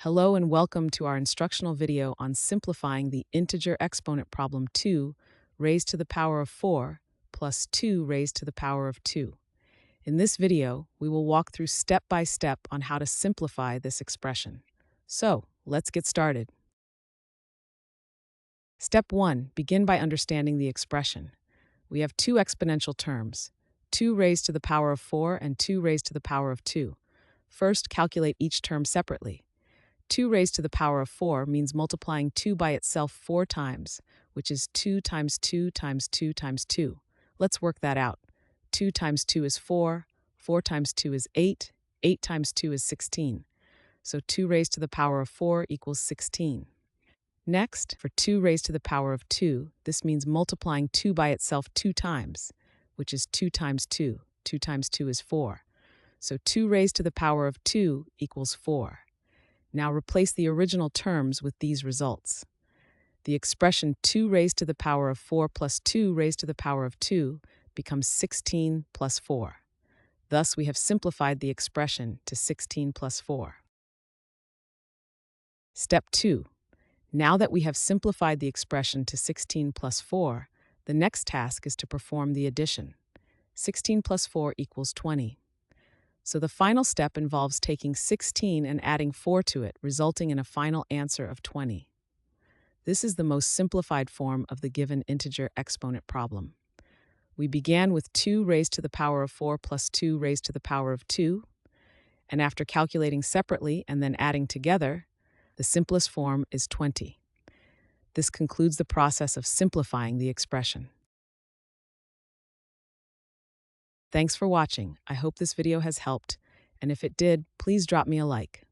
Hello and welcome to our instructional video on simplifying the integer exponent problem 2 raised to the power of 4 plus 2 raised to the power of 2. In this video, we will walk through step by step on how to simplify this expression. So, let's get started. Step 1. Begin by understanding the expression. We have two exponential terms, 2 raised to the power of 4 and 2 raised to the power of 2. First, calculate each term separately. 2 raised to the power of 4 means multiplying 2 by itself 4 times, which is 2 times 2 times 2 times 2. Let's work that out. 2 times 2 is 4, 4 times 2 is 8, 8 times 2 is 16. So 2 raised to the power of 4 equals 16. Next, for 2 raised to the power of 2, this means multiplying 2 by itself 2 times, which is 2 times 2. 2 times 2 is 4. So 2 raised to the power of 2 equals 4. Now replace the original terms with these results. The expression 2 raised to the power of 4 plus 2 raised to the power of 2 becomes 16 plus 4. Thus, we have simplified the expression to 16 plus 4. Step 2. Now that we have simplified the expression to 16 plus 4, the next task is to perform the addition. 16 plus 4 equals 20. So the final step involves taking 16 and adding 4 to it, resulting in a final answer of 20. This is the most simplified form of the given integer exponent problem. We began with 2 raised to the power of 4 plus 2 raised to the power of 2, and after calculating separately and then adding together, the simplest form is 20. This concludes the process of simplifying the expression. Thanks for watching. I hope this video has helped, and if it did, please drop me a like.